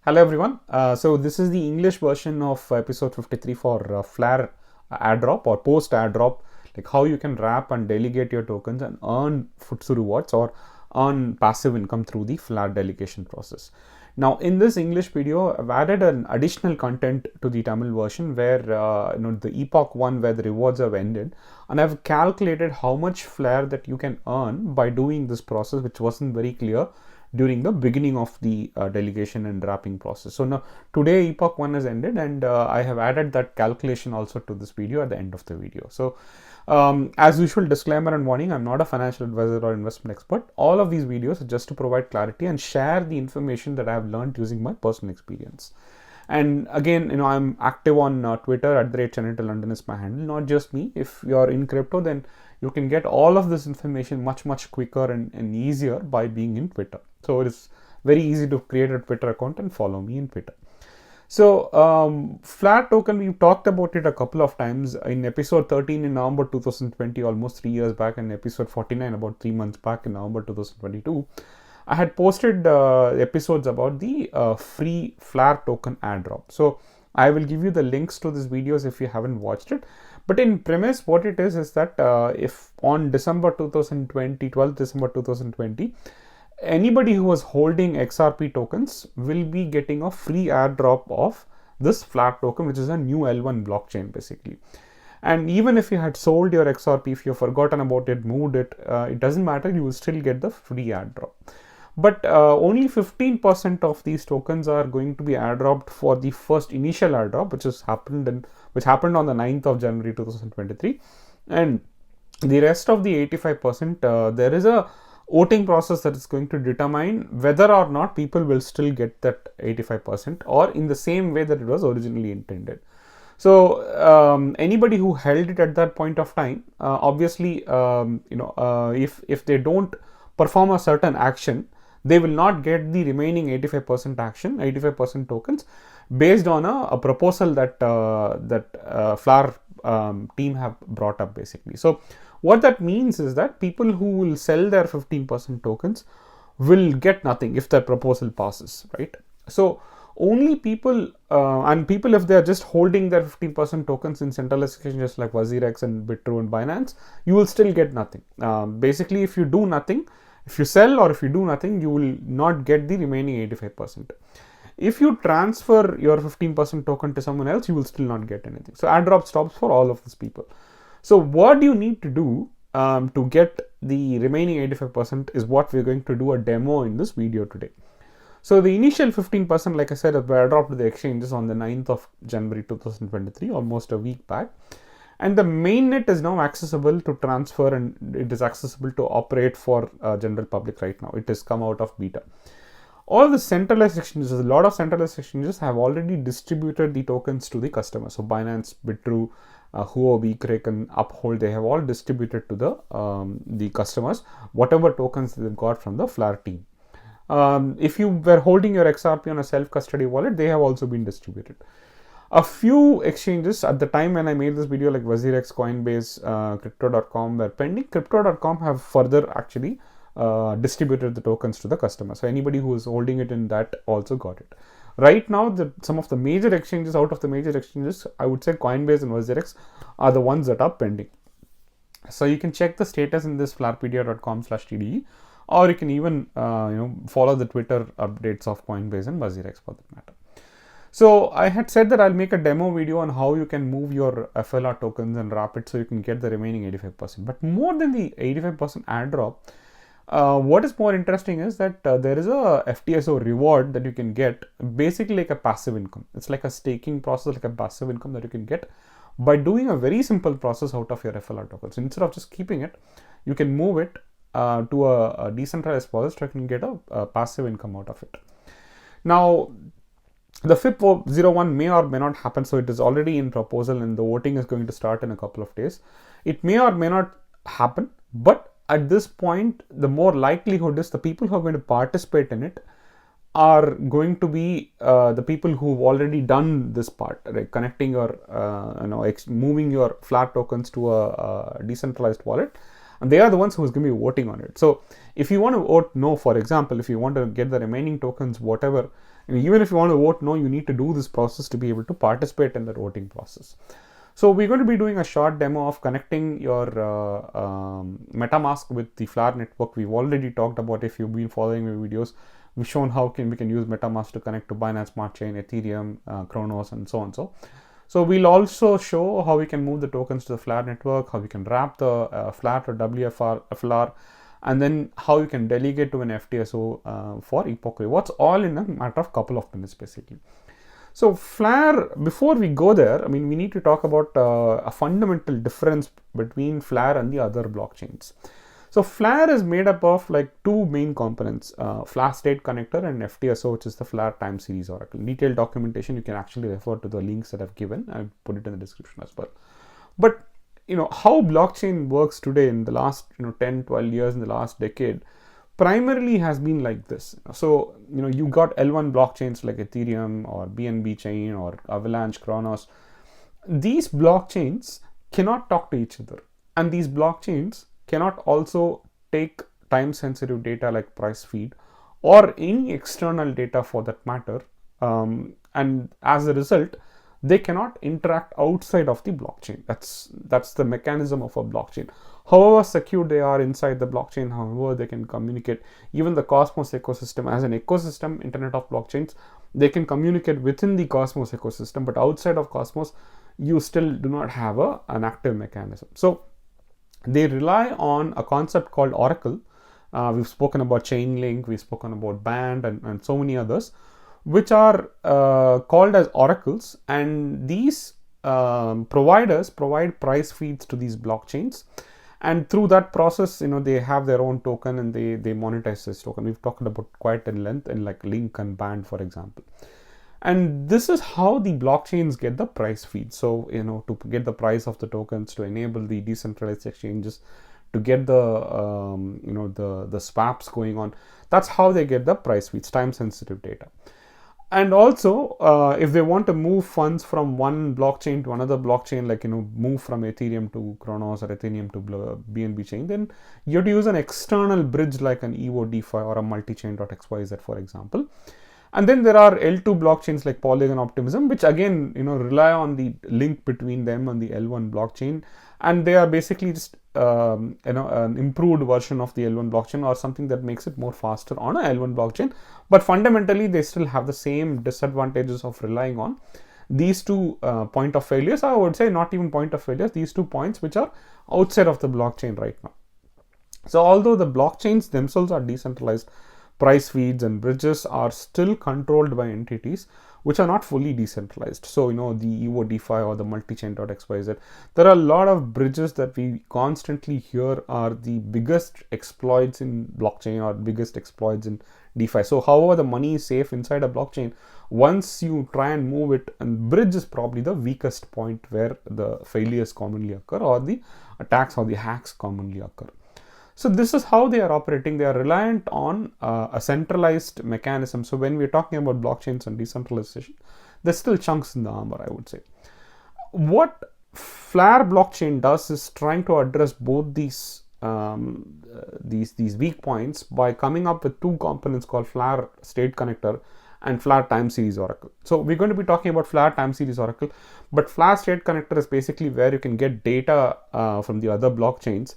Hello everyone. So this is the English version of episode 53 for FLR Airdrop or post Airdrop, like how you can wrap and delegate your tokens and earn FTSO rewards or earn passive income through the FLR delegation process. Now in this English video, I've added an additional content to the Tamil version where the Epoch1 where the rewards have ended, and I've calculated how much FLR that you can earn by doing this process, which wasn't very clear during the beginning of the delegation and wrapping process. So now today Epoch1 has ended, and I have added that calculation also to this video at the end of the video. So as usual, disclaimer and warning, I'm not a financial advisor or investment expert. All of these videos are just to provide clarity and share the information that I have learned using my personal experience. And again, I'm active on Twitter at Chennai2London is my handle. Not just me. If you're in crypto, then you can get all of this information much quicker and easier by being in Twitter. So it is very easy to create a Twitter account and follow me in Twitter. So FLR token, we've talked about it a couple of times in episode 13 in November 2020, almost 3 years back, and episode 49 about 3 months back in November 2022. I had posted episodes about the free FLR token airdrop. So I will give you the links to these videos if you haven't watched it. But in premise, what it is that if on December 2020, 12th December 2020, anybody who was holding XRP tokens will be getting a free airdrop of this FLR token, which is a new L1 blockchain basically. And even if you had sold your XRP, if you've forgotten about it, moved it, it doesn't matter, you will still get the free airdrop. But only 15% of these tokens are going to be airdropped for the first initial airdrop, which happened on the 9th of January 2023. And the rest of the 85%, there is a voting process that is going to determine whether or not people will still get that 85% or in the same way that it was originally intended. So anybody who held it at that point of time, obviously, if they don't perform a certain action, they will not get the remaining 85% tokens based on a proposal that FLR team have brought up basically. So what that means is that people who will sell their 15% tokens will get nothing if their proposal passes, right? So only people if they are just holding their 15% tokens in centralized exchanges like WazirX and Bitrue and Binance, you will still get nothing. Basically, if you do nothing, if you sell or if you do nothing, you will not get the remaining 85%. If you transfer your 15% token to someone else, you will still not get anything. So airdrop stops for all of these people. So what do you need to do to get the remaining 85% is what we're going to do a demo in this video today. So the initial 15%, like I said, were airdropped to the exchanges on the 9th of January 2023, almost a week back. And the mainnet is now accessible to transfer, and it is accessible to operate for general public right now. It has come out of beta. All the centralized exchanges, a lot of centralized exchanges have already distributed the tokens to the customer. So Binance, Bitrue, Huobi, Kraken, Uphold, they have all distributed to the customers whatever tokens they've got from the FLR team. If you were holding your XRP on a self-custody wallet, they have also been distributed. A few exchanges at the time when I made this video, like WazirX, Coinbase, Crypto.com, were pending. Crypto.com have further actually distributed the tokens to the customer. So anybody who is holding it in that also got it. Right now, some of the major exchanges, out of the major exchanges, I would say Coinbase and WazirX are the ones that are pending. So you can check the status in this flarpedia.com/TDE, or you can even follow the Twitter updates of Coinbase and WazirX for that matter. So I had said that I'll make a demo video on how you can move your FLR tokens and wrap it so you can get the remaining 85%. But more than the 85% airdrop, what is more interesting is that there is a FTSO reward that you can get, basically like a passive income. It's like a staking process, like a passive income that you can get by doing a very simple process out of your FLR tokens. So instead of just keeping it, you can move it to a decentralized wallet so you can get a passive income out of it. Now, the FIP01 may or may not happen, so it is already in proposal and the voting is going to start in a couple of days. It may or may not happen, but at this point, the more likelihood is the people who are going to participate in it are going to be the people who've already done this part, right? Connecting your, moving your FLR tokens to a decentralized wallet, and they are the ones who's going to be voting on it. So if you want to vote no, for example, if you want to get the remaining tokens, whatever, And even if you want to vote no, you need to do this process to be able to participate in the voting process. So we're going to be doing a short demo of connecting your MetaMask with the FLR network. We've already talked about, if you've been following my videos, we've shown how we can use MetaMask to connect to Binance Smart Chain, Ethereum, Kronos, and so on. So we'll also show how we can move the tokens to the FLR network, how we can wrap the FLR to FLR, and then how you can delegate to an FTSO for Epoch rewards, all in a matter of couple of minutes basically. So FLR, before we go there, I mean, we need to talk about a fundamental difference between FLR and the other blockchains. So FLR is made up of like two main components, FLR state connector and FTSO, which is the FLR time series oracle. Detailed documentation, you can actually refer to the links that I've given. I'll put it in the description as well. But how blockchain works today in the last 10, 12 years, in the last decade, primarily has been like this. So you got L1 blockchains like Ethereum or BNB chain or Avalanche, Kronos. These blockchains cannot talk to each other, and these blockchains cannot also take time sensitive data like price feed or any external data for that matter, and as a result they cannot interact outside of the blockchain. That's the mechanism of a blockchain. However secure they are inside the blockchain, however they can communicate, even the Cosmos ecosystem as an ecosystem, Internet of Blockchains, they can communicate within the Cosmos ecosystem, but outside of Cosmos you still do not have an active mechanism. So they rely on a concept called Oracle. We've spoken about Chainlink, we've spoken about Band, and so many others, which are called as oracles, and these providers provide price feeds to these blockchains, and through that process they have their own token and they monetize this token. We've talked about quite in length in like Link and Band, for example. And this is how the blockchains get the price feed. So to get the price of the tokens, to enable the decentralized exchanges, to get the the swaps going on, that's how they get the price feeds, time sensitive data. And also if they want to move funds from one blockchain to another blockchain, like move from Ethereum to Kronos or Ethereum to BNB chain, then you have to use an external bridge like an EVO DeFi or a multichain.xyz, for example. And then there are L2 blockchains like Polygon Optimism, which again rely on the link between them and the L1 blockchain, and they are basically just an improved version of the L1 blockchain, or something that makes it more faster on a L1 blockchain. But fundamentally they still have the same disadvantages of relying on these two point of failures. I would say not even point of failures, these 2 points which are outside of the blockchain right now. So although the blockchains themselves are decentralized, price feeds and bridges are still controlled by entities which are not fully decentralized. So the EVO DeFi or the multichain.xyz, there are a lot of bridges that we constantly hear are the biggest exploits in blockchain or biggest exploits in DeFi. So however the money is safe inside a blockchain, once you try and move it, and bridge is probably the weakest point where the failures commonly occur, or the attacks or the hacks commonly occur. So this is how they are operating. They are reliant on a centralized mechanism. So when we're talking about blockchains and decentralization, there's still chunks in the armor, I would say. What FLR blockchain does is trying to address both these weak points by coming up with 2 components called FLR state connector and FLR time series oracle. So we're going to be talking about FLR time series oracle, but FLR state connector is basically where you can get data from the other blockchains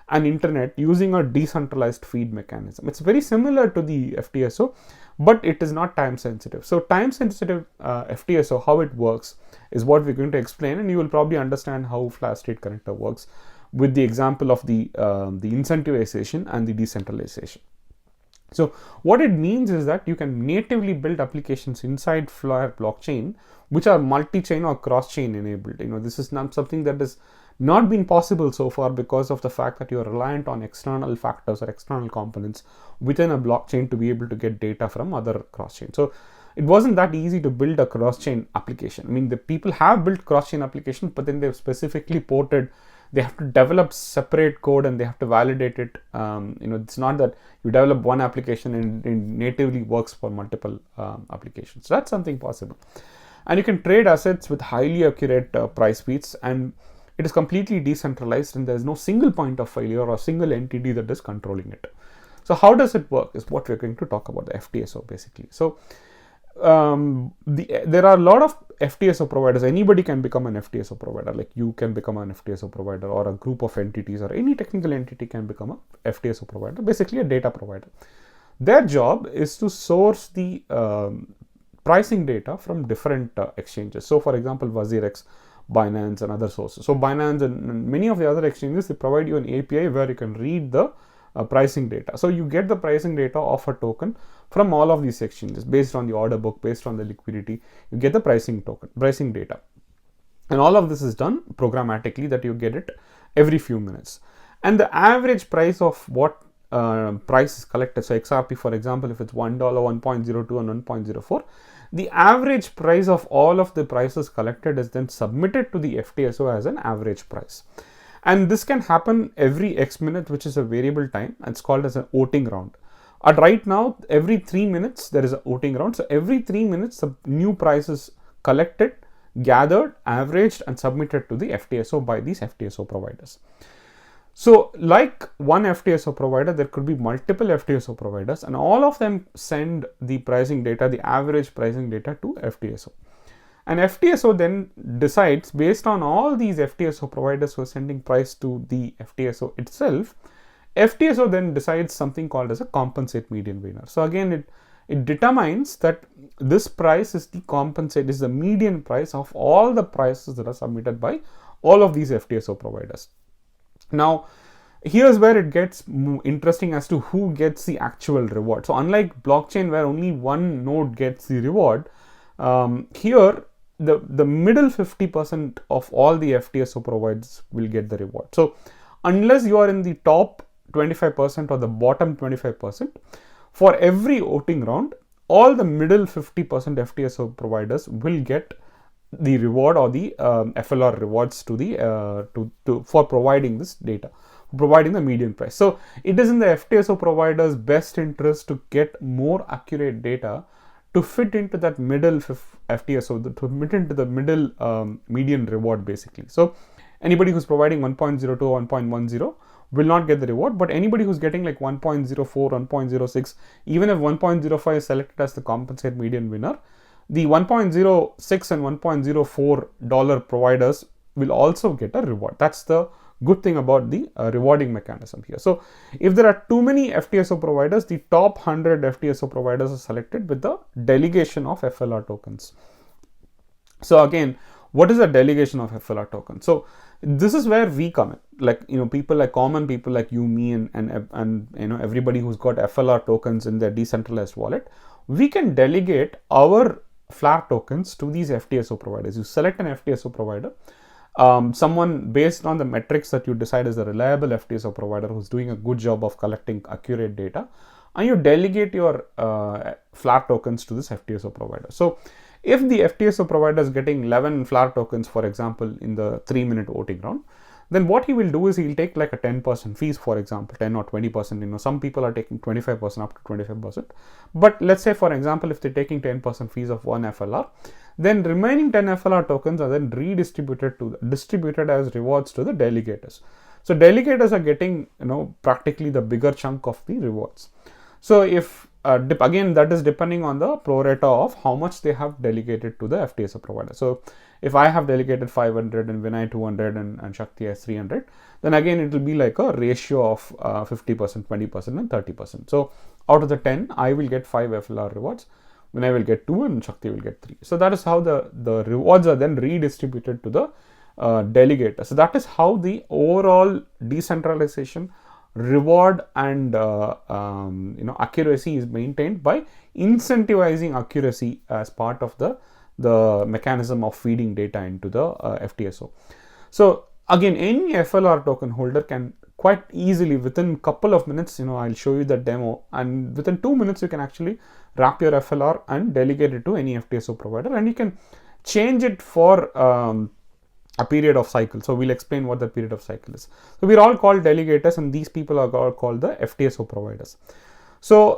and internet using a decentralized feed mechanism. It's very similar to the FTSO, but it is not time sensitive. So time sensitive FTSO, how it works is what we're going to explain, and you will probably understand how FLR state connector works with the example of the incentivization and the decentralization. So what it means is that you can natively build applications inside FLR blockchain which are multi-chain or cross-chain enabled. This is not something that has not been possible so far because of the fact that you are reliant on external factors or external components within a blockchain to be able to get data from other cross-chain. So it wasn't that easy to build a cross-chain application. I mean, the people have built cross-chain applications, but then they've specifically ported. They have to develop separate code and they have to validate it. It's not that you develop one application and it natively works for multiple applications. So that's something possible. And you can trade assets with highly accurate price feeds, and it is completely decentralized, and there is no single point of failure or single entity that is controlling it. So how does it work is what we're going to talk about, the FTSO basically. So there are a lot of FTSO providers. Anybody can become an FTSO provider. Like you can become an FTSO provider, or a group of entities, or any technical entity can become a FTSO provider, basically a data provider. Their job is to source the pricing data from different exchanges. So for example, WazirX, Binance and other sources. So Binance and many of the other exchanges, they provide you an API where you can read the pricing data. So you get the pricing data of a token from all of these exchanges based on the order book, based on the liquidity. You get the pricing data, and all of this is done programmatically, that you get it every few minutes. And the average price of what price is collected, so XRP for example, if it's $1, 1.02 and 1.04, the average price of all of the prices collected is then submitted to the FTSO as an average price. And this can happen every X minute, which is a variable time. It's called as an voting round. And right now, every 3 minutes, there is a voting round. So every 3 minutes, the new price is collected, gathered, averaged, and submitted to the FTSO by these FTSO providers. So like one FTSO provider, there could be multiple FTSO providers, and all of them send the pricing data, the average pricing data, to FTSO. And FTSO then decides, based on all these FTSO providers who are sending price to the FTSO itself, FTSO then decides something called as a compensate median winner. So again, it determines that this price is the median price of all the prices that are submitted by all of these FTSO providers. Now, here's where it gets interesting as to who gets the actual reward. So unlike blockchain, where only one node gets the reward, here the middle 50% of all the FTSO providers will get the reward. So unless you are in the top 25% or the bottom 25%, for every voting round, all the middle 50% FTSO providers will get the reward, or the FLR rewards to the for providing this data, providing the median price. So it is in the FTSO provider's best interest to get more accurate data to fit into that middle FTSO, to fit into the middle median reward basically. So anybody who's providing 1.02 or 1.10 will not get the reward, but anybody who's getting like 1.04, 1.06, even if 1.05 is selected as the compensate median winner, the 1.06 and $1.04 providers will also get a reward. That's the good thing about the rewarding mechanism here. So if there are too many FTSO providers, the top 100 FTSO providers are selected with the delegation of FLR tokens. So again, what is a delegation of FLR token? So this is where we come in. Like, people like common people like you, me, and everybody who's got FLR tokens in their decentralized wallet, we can delegate our FLR tokens to these FTSO providers. You select an FTSO provider, someone based on the metrics that you decide is a reliable FTSO provider who's doing a good job of collecting accurate data, and you delegate your FLR tokens to this FTSO provider. So if the FTSO provider is getting 11 FLR tokens, for example, in the 3-minute voting round, then what he will do is he'll take like a 10% fees, for example, 10 or 20%. Some people are taking 25%, up to 25%. But let's say, for example, if they're taking 10% fees of one FLR, then remaining 10 FLR tokens are then distributed as rewards to the delegators. So delegators are getting, practically the bigger chunk of the rewards. So if again, that is depending on the pro rata of how much they have delegated to the FTSO provider. So if I have delegated 500 and Vinay 200 and Shakti has 300, then again it will be like a ratio of 50%, 20% and 30%. So out of the 10, I will get 5 FLR rewards, Vinay will get 2 and Shakti will get 3. So that is how the rewards are then redistributed to the delegator. So that is how the overall decentralization, reward and accuracy is maintained, by incentivizing accuracy as part of the mechanism of feeding data into the FTSO. So again, any FLR token holder can quite easily, within a couple of minutes, I'll show you the demo, and within 2 minutes you can actually wrap your FLR and delegate it to any FTSO provider, and you can change it for a period of cycle. So we'll explain what the period of cycle is. So we're all called delegators, and these people are all called the FTSO providers. So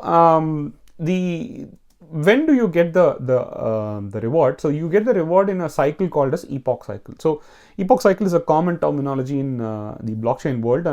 when do you get the reward? So you get the reward in a cycle called as Epoch cycle. So Epoch cycle is a common terminology in the blockchain world,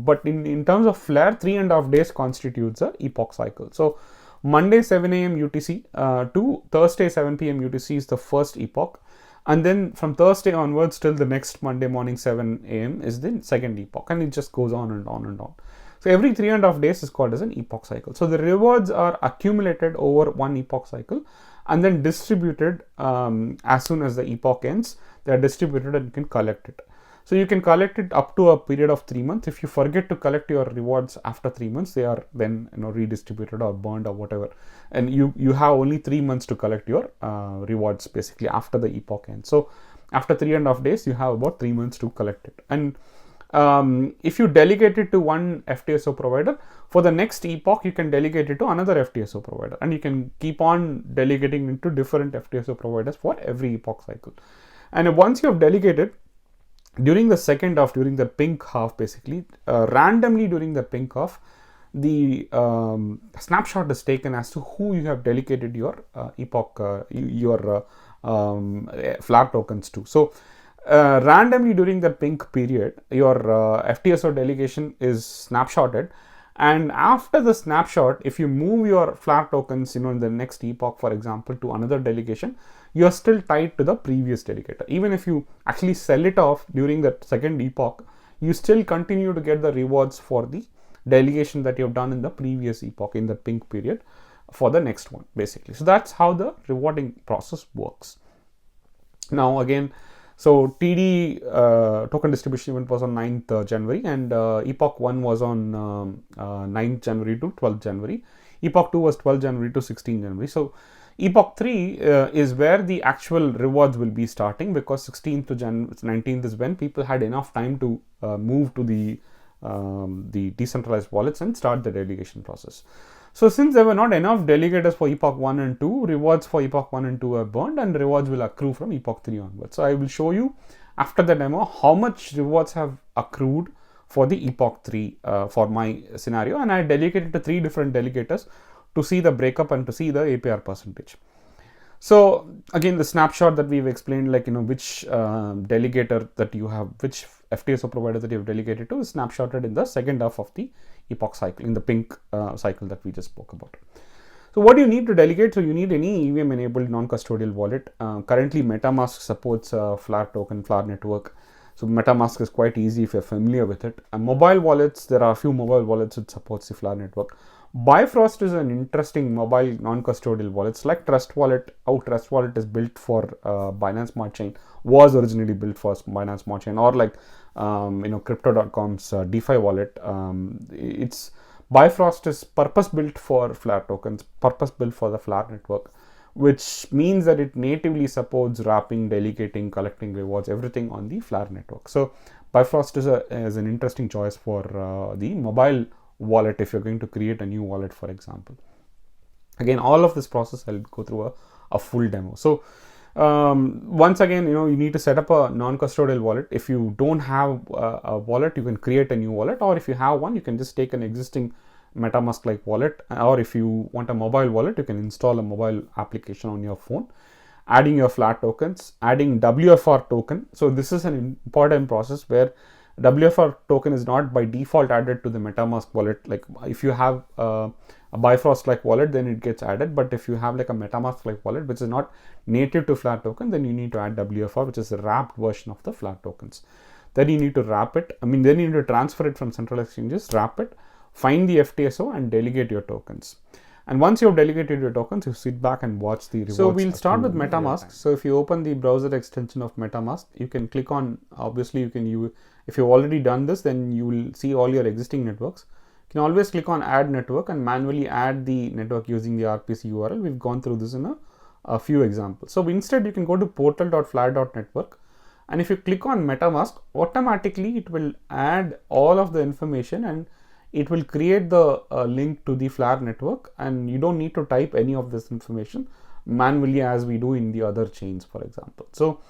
but in terms of FLR, 3.5 days constitutes a Epoch cycle. So Monday 7 a.m. UTC to Thursday 7 p.m. UTC is the first epoch. And then from Thursday onwards till the next Monday morning 7 a.m. is the second epoch, and it just goes on and on and on. So every 3.5 days is called as an epoch cycle. So the rewards are accumulated over one epoch cycle and then distributed as soon as the epoch ends. They are distributed and you can collect it. So you can collect it up to a period of 3 months. If you forget to collect your rewards after 3 months, they are then redistributed or burned or whatever. And you have only 3 months to collect your rewards basically after the epoch ends. So after 3.5 days, you have about 3 months to collect it. And if you delegate it to one FTSO provider, for the next epoch, you can delegate it to another FTSO provider, and you can keep on delegating into different FTSO providers for every epoch cycle. And once you have delegated, during the second half, during the pink half, basically, randomly during the pink half, the snapshot is taken as to who you have delegated your epoch, your FLR tokens to. So randomly during the pink period, your FTSO delegation is snapshotted, and after the snapshot, if you move your FLR tokens, in the next epoch, for example, to another delegation, you are still tied to the previous delegator. Even if you actually sell it off during that second epoch, you still continue to get the rewards for the delegation that you have done in the previous epoch, in the pink period, for the next one, basically. So that's how the rewarding process works. Now again, so TD token distribution event was on 9th January, and Epoch 1 was on 9th January to 12th January. Epoch 2 was 12th January to 16th January. So Epoch 3 is where the actual rewards will be starting, because 16th to 19th is when people had enough time to move to the decentralized wallets and start the delegation process. So since there were not enough delegators for Epoch 1 and 2, rewards for Epoch 1 and 2 are burned, and rewards will accrue from Epoch 3 onwards. So I will show you after the demo how much rewards have accrued for the Epoch 3 for my scenario, and I delegated to 3 different delegators to see the breakup and to see the APR percentage. So again, the snapshot that we've explained, like which delegator that you have, which FTSO provider that you have delegated to, is snapshotted in the second half of the epoch cycle, in the pink cycle that we just spoke about. So what do you need to delegate? So you need any EVM enabled non-custodial wallet. Currently MetaMask supports FLR token, FLR network. So MetaMask is quite easy if you're familiar with it. And mobile wallets, there are a few mobile wallets that supports the FLR network. Bifrost is an interesting mobile non-custodial wallet. It's like Trust Wallet. How Trust Wallet is built for Binance Smart Chain, was originally built for Binance Smart Chain, or like Crypto.com's DeFi wallet. It's Bifrost is purpose built for FLR tokens, purpose built for the FLR network, which means that it natively supports wrapping, delegating, collecting rewards, everything on the FLR network. So Bifrost is an interesting choice for the mobile wallet if you're going to create a new wallet, for example. Again, all of this process I'll go through a full demo. So once again, you need to set up a non-custodial wallet. If you don't have a wallet, you can create a new wallet, or if you have one, you can just take an existing MetaMask like wallet, or if you want a mobile wallet, you can install a mobile application on your phone, adding your FLR tokens, adding WFR token. So this is an important process where WFR token is not by default added to the MetaMask wallet. Like if you have a Bifrost like wallet, then it gets added, but if you have like a MetaMask like wallet which is not native to FLR token, then you need to add WFR, which is a wrapped version of the FLR tokens. Then you need to wrap it. Then you need to transfer it from central exchanges, wrap it, find the FTSO and delegate your tokens. And once you have delegated your tokens, you sit back and watch the rewards. So we'll start with MetaMask. So if you open the browser extension of MetaMask, you can click on, obviously you can use, if you've already done this, then you will see all your existing networks. You can always click on add network and manually add the network using the RPC URL. We've gone through this in a few examples. So instead you can go to portal.flr.network, and if you click on MetaMask, automatically it will add all of the information and it will create the link to the FLR network, and you don't need to type any of this information manually as we do in the other chains, for example. So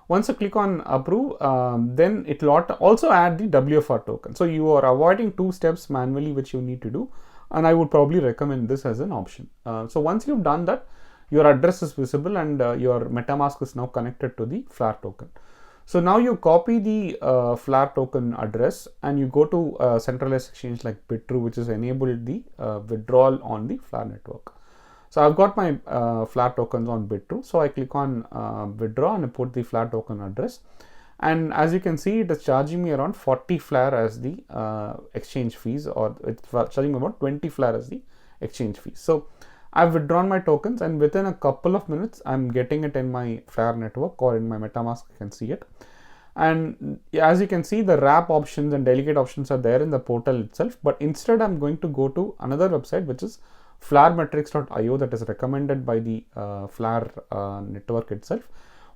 once you click on approve, then it will also add the WFR token. So you are avoiding 2 steps manually which you need to do, and I would probably recommend this as an option. So once you've done that, your address is visible and your MetaMask is now connected to the FLR token. So now you copy the FLR token address and you go to a centralized exchange like Bitrue, which has enabled the withdrawal on the FLR network. So I've got my FLR tokens on Bitrue. So I click on withdraw and I put the FLR token address. And as you can see, it is charging me around 40 FLR as the exchange fees, or it's charging me about 20 FLR as the exchange fees. So I've withdrawn my tokens, and within a couple of minutes, I'm getting it in my FLR network or in my MetaMask. I can see it. And as you can see, the wrap options and delegate options are there in the portal itself. But instead, I'm going to go to another website, which is FLRmetrics.io, that is recommended by the FLR network itself.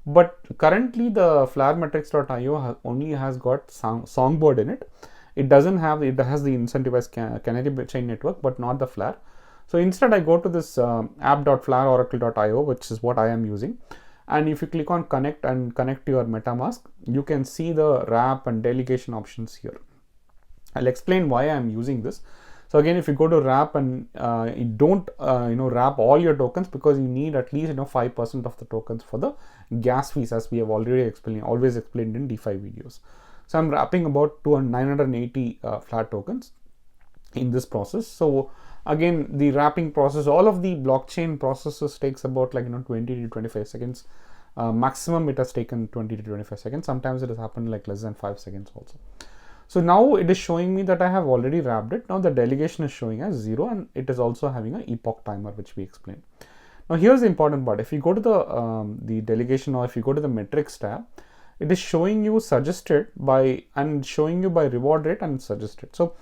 But currently the FLRmetrics.io only has got Songbird in it. It doesn't have, it has the incentivized canary chain network, but not the FLR. So instead I go to this app.flaroracle.io, which is what I am using. And if you click on connect and connect to your MetaMask, you can see the wrap and delegation options here. I'll explain why I am using this. So again, if you go to wrap and you don't wrap all your tokens, because you need at least 5% of the tokens for the gas fees, as we have already always explained in DeFi videos. So I'm wrapping about 980 FLR tokens in this process. So again, the wrapping process, all of the blockchain processes takes about 20 to 25 seconds. Maximum it has taken 20 to 25 seconds. Sometimes it has happened less than 5 seconds also. So now it is showing me that I have already wrapped it. Now the delegation is showing as 0, and it is also having an epoch timer, which we explained. Now here's the important part. If you go to the delegation, or if you go to the metrics tab, it is showing you suggested by, and showing you by reward rate and suggested. So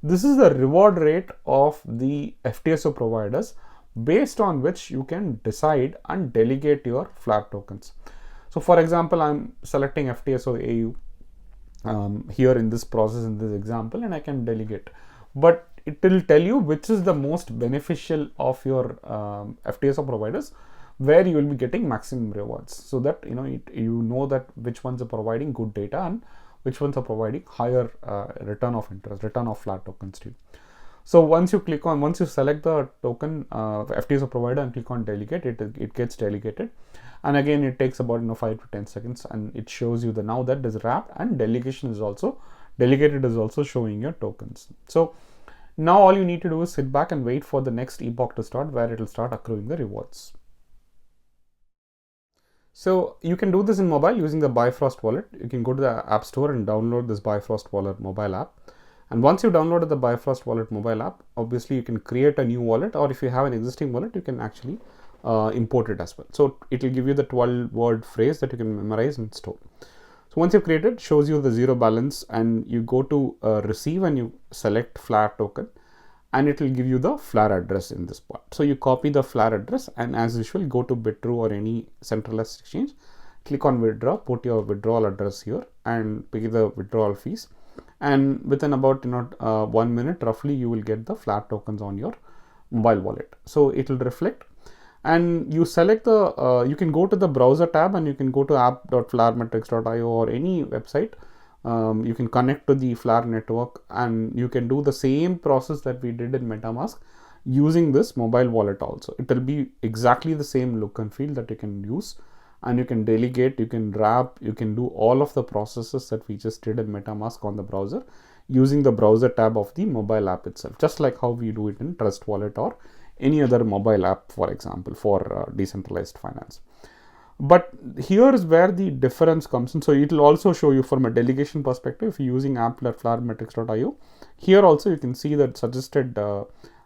this is the reward rate of the FTSO providers, based on which you can decide and delegate your FLR tokens. So for example, I'm selecting FTSO AU here in this process, in this example, and I can delegate. But it will tell you which is the most beneficial of your FTSO providers, where you will be getting maximum rewards, so that you know that which ones are providing good data and which ones are providing higher return of interest, return of FLR tokens to you. So once you select the token FTSO provider and click on delegate, it gets delegated. And again, it takes about 5 to 10 seconds, and it shows you now that is wrapped, and delegation is also delegated, is also showing your tokens. So now all you need to do is sit back and wait for the next epoch to start, where it will start accruing the rewards. So you can do this in mobile using the Bifrost wallet. You can go to the App Store and download this Bifrost wallet mobile app. And once you downloaded the Bifrost wallet mobile app, obviously you can create a new wallet, or if you have an existing wallet, you can actually import it as well. So it will give you the 12-word phrase that you can memorize and store. So once you've created, it shows you the 0 balance, and you go to receive and you select FLR token, and it will give you the FLR address in this part. So you copy the FLR address, and as usual, go to Bitrue or any centralized exchange, click on withdraw, put your withdrawal address here, and pay the withdrawal fees. And within about 1 minute roughly, you will get the FLR tokens on your mobile wallet. So it will reflect. And you select you can go to the browser tab, and you can go to app.flarmetrics.io or any website. You can connect to the FLR network, and you can do the same process that we did in MetaMask using this mobile wallet also. It will be exactly the same look and feel that you can use, and you can delegate, you can wrap, you can do all of the processes that we just did in MetaMask on the browser using the browser tab of the mobile app itself, just like how we do it in Trust Wallet or any other mobile app, for example, for decentralized finance. But here is where the difference comes in. So it will also show you from a delegation perspective, if you're using app.flarmetrics.io, here also you can see that suggested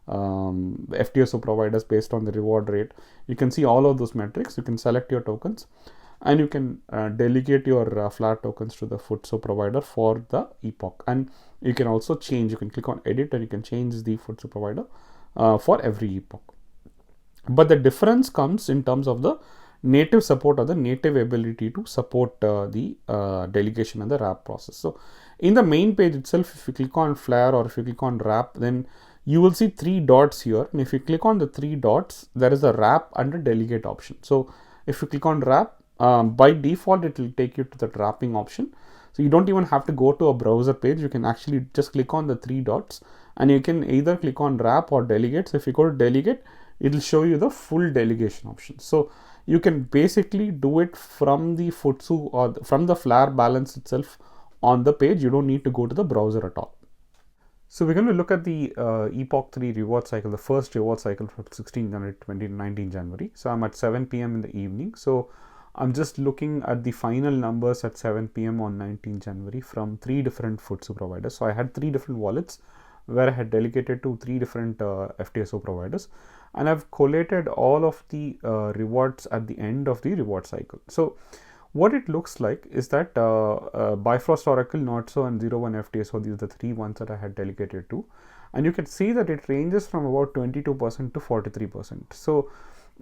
FTSO providers based on the reward rate. You can see all of those metrics. You can select your tokens, and you can delegate your FLR tokens to the FTSO provider for the epoch. And you can also change, you can click on edit, and you can change the FTSO provider for every epoch. But the difference comes in terms of the native support, or the native ability to support the delegation and the wrap process. So in the main page itself, if you click on FLR or if you click on wrap, then you will see 3 dots here. And if you click on the 3 dots, there is a wrap and a delegate option. So if you click on wrap, by default, it will take you to the wrapping option. So you don't even have to go to a browser page. You can actually just click on the 3 dots, and you can either click on wrap or delegate. So if you go to delegate, it will show you the full delegation option. So you can basically do it from the FTSO or from the FLR balance itself on the page. You don't need to go to the browser at all. So we're going to look at the Epoch3 reward cycle, the first reward cycle from 16 January to 19 January. So I'm at 7 p.m. in the evening. So I'm just looking at the final numbers at 7 p.m. on 19 January from 3 different FTSO providers. So I had 3 different wallets where I had delegated to 3 different FTSO providers, and I've collated all of the rewards at the end of the reward cycle. So what it looks like is that Bifrost, Oracle, Notso, and 01 FTSO, these are the 3 ones that I had delegated to, and you can see that it ranges from about 22% to 43%. So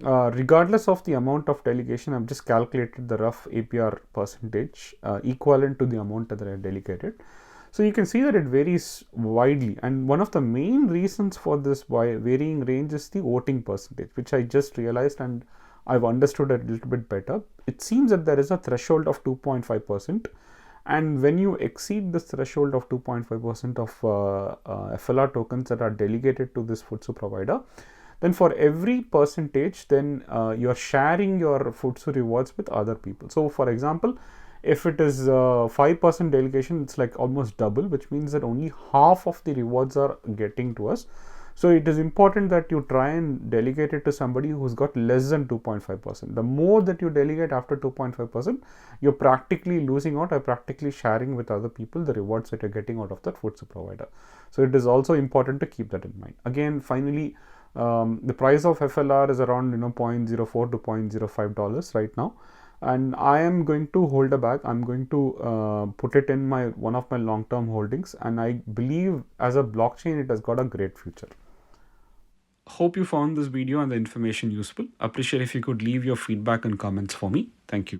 regardless of the amount of delegation, I've just calculated the rough APR percentage equivalent to the amount that I delegated. So you can see that it varies widely, and one of the main reasons for this varying range is the voting percentage, which I just realized and I've understood a little bit better. It seems that there is a threshold of 2.5%, and when you exceed this threshold of 2.5% of FLR tokens that are delegated to this FTSO provider, then for every percentage, then you're sharing your FTSO rewards with other people. So for example, if it is 5% delegation, it's like almost double, which means that only half of the rewards are getting to us. So it is important that you try and delegate it to somebody who's got less than 2.5%. The more that you delegate after 2.5%, you're practically losing out or practically sharing with other people the rewards that you're getting out of that FTSO provider. So it is also important to keep that in mind. Again, finally, the price of FLR is around $0.04 to $0.05 right now, and I am going to hold a bag. I'm going to put it in one of my long-term holdings, and I believe as a blockchain it has got a great future. Hope you found this video and the information useful. Appreciate if you could leave your feedback and comments for me. Thank you.